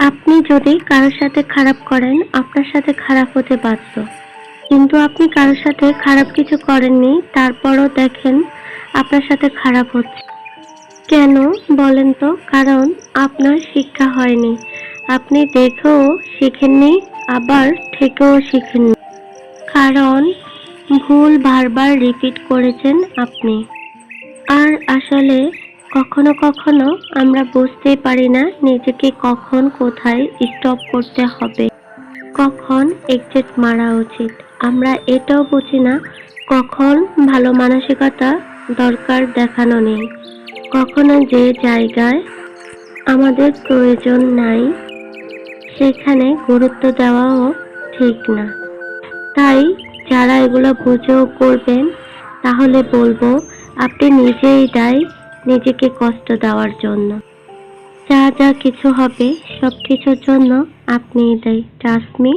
আপনি যদি কারোর সাথে খারাপ করেন, আপনার সাথে খারাপ হতে বাধ্য। কিন্তু আপনি কারোর সাথে খারাপ কিছু করেননি, তারপরও দেখেন আপনার সাথে খারাপ হচ্ছে। কেন বলেন তো? কারণ আপনার শিক্ষা হয়নি। আপনি দেখেও শিখেননি, আবার থেকেও শিখেননি। কারণ ভুল বারবার রিপিট করেছেন আপনি। আর আসলে কখনো কখনো আমরা বুঝতেই পারি না নিজেকে কখন কোথায় স্টপ করতে হবে, কখন এক্সিট মারা উচিত। আমরা এটাও বুঝি না কখন ভালো মানসিকতা দরকার দেখানো নেই, কখনো যে জায়গায় আমাদের প্রয়োজন নাই সেখানে গুরুত্ব দেওয়াও ঠিক না। তাই যারা এগুলো বুঝেও করবেন, তাহলে বলবো আপনি নিজেই দায়ী নিজেকে কষ্ট দেওয়ার জন্য। যা যা কিছু হবে সব কিছুর জন্য আপনিই দায়ী, ট্রাস্ট মি।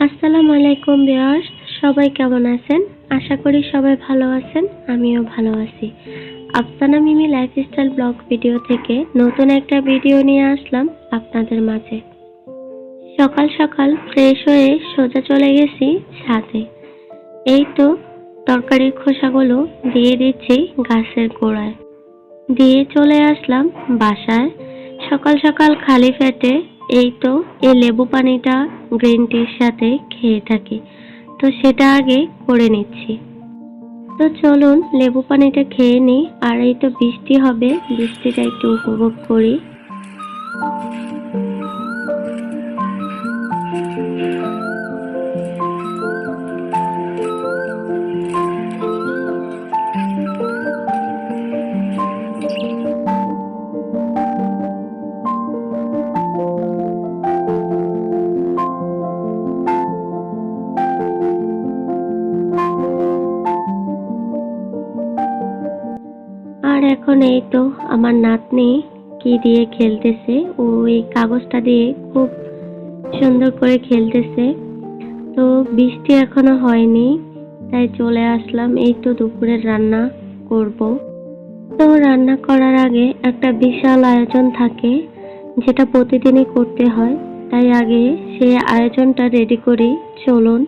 আসসালামু আলাইকুম ভিউয়ার্স, সবাই কেমন আছেন? আশা করি সবাই ভালো আছেন, আমিও ভালো আছি। আফসানা মিমি লাইফস্টাইল ব্লগ ভিডিও থেকে নতুন একটা ভিডিও নিয়ে আসলাম আপনাদের মাঝে। সকাল সকাল ফ্রেশ হয়ে সোজা চলে গেছি ছাদে। এই তো তরকারির খোসাগুলো দিয়ে দিচ্ছি গাছের গোড়ায়, দিয়ে চলে আসলাম বাসায়। সকাল সকাল খালি পেটে এই তো এই লেবু পানিটা গ্রিন টির সাথে খেয়ে থাকি, তো সেটা আগে করে নিচ্ছি। তো চলুন লেবু পানিটা খেয়ে নিই, আর এই তো বৃষ্টি হবে, বৃষ্টিটা একটু উপভোগ করি। আর এখন এই তো আমার নাতনি কি দিয়ে খেলতেছে, ও এই কাগজটা দিয়ে খুব সুন্দর করে খেলতেছে। তো বৃষ্টি এখনো হয়নি, তাই চলে আসলাম। এই তো দুপুরের রান্না করব। তো রান্না করার আগে একটা বিশাল আয়োজন থাকে, যেটা প্রতিদিনই করতে হয়, তাই আগে সেই আয়োজনটা রেডি করি। চলুন।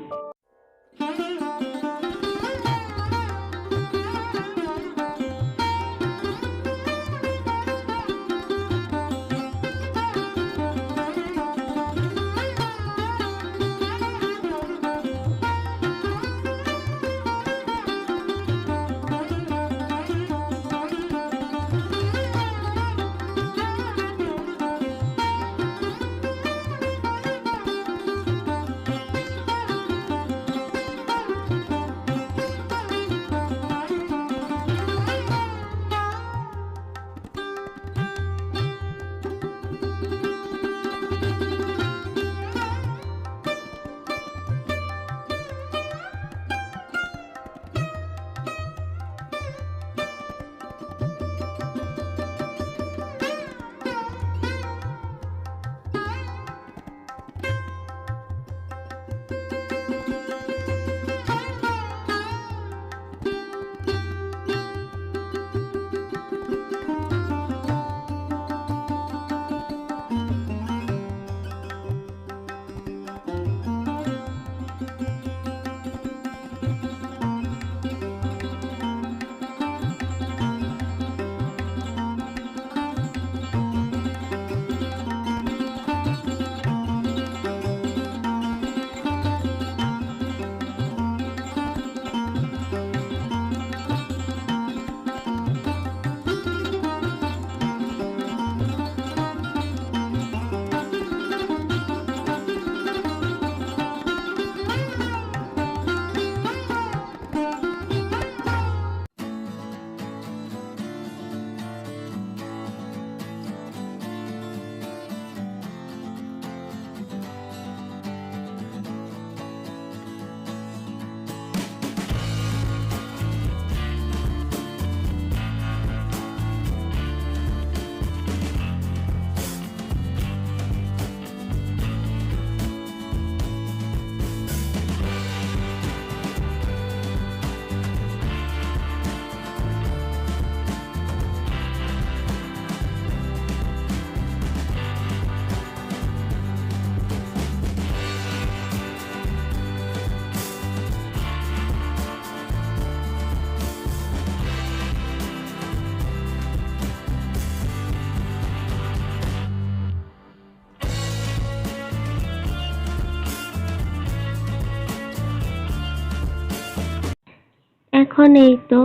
এখন এই তো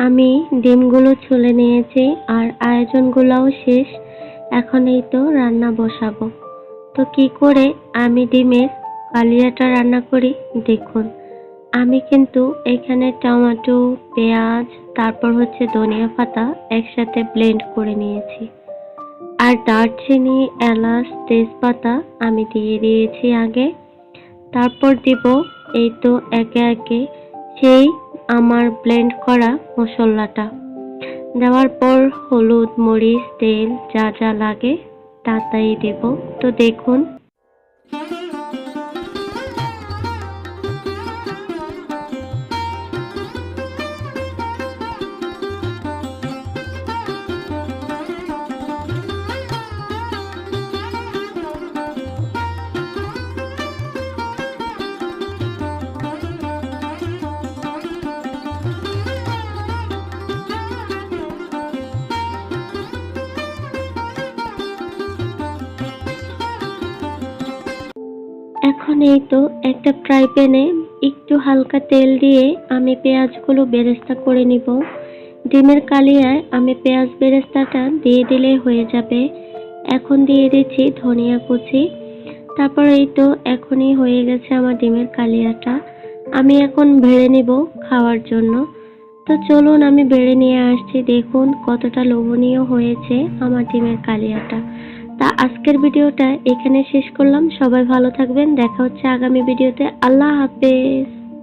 আমি ডিমগুলো ছুলে নিয়েছি আর আয়োজনগুলোও শেষ। এখন এই তো রান্না বসাবো। তো কি করে আমি ডিমের কালিয়াটা রান্না করি দেখুন। আমি কিন্তু এখানে টমেটো, পেঁয়াজ, তারপর হচ্ছে ধনিয়া পাতা একসাথে ব্লেন্ড করে নিয়েছি। আর দারচিনি, এলাচ, তেজপাতা আমি দিয়ে দিয়েছি আগে। তারপর দিব এই তো একে একে সেই আমার ব্লেন্ড করা মশলাটা। দেওয়ার পর হলুদ, মরিচ, তেল যা যা লাগে তাই দেব। তো দেখুন এখন এই তো একটা ফ্রাই প্যানে একটু হালকা তেল দিয়ে আমি পেঁয়াজগুলো বেরেস্তা করে নিব। ডিমের কালিয়ায় আমি পেঁয়াজ বেরেস্তাটা দিয়ে দিলে হয়ে যাবে। এখন দিয়ে দিচ্ছি ধনিয়া কুচি। তারপর এই তো এখনই হয়ে গেছে আমার ডিমের কালিয়াটা। আমি এখন ভেড়ে নিব খাওয়ার জন্য। তো চলুন আমি বেড়ে নিয়ে আসছি। দেখুন কতটা লোভনীয় হয়েছে আমার ডিমের কালিয়াটা। তা আজকের ভিডিওটা এখানে শেষ করলাম। সবাই ভালো থাকবেন। দেখা হচ্ছে আগামী ভিডিওতে। আল্লাহ হাফেজ।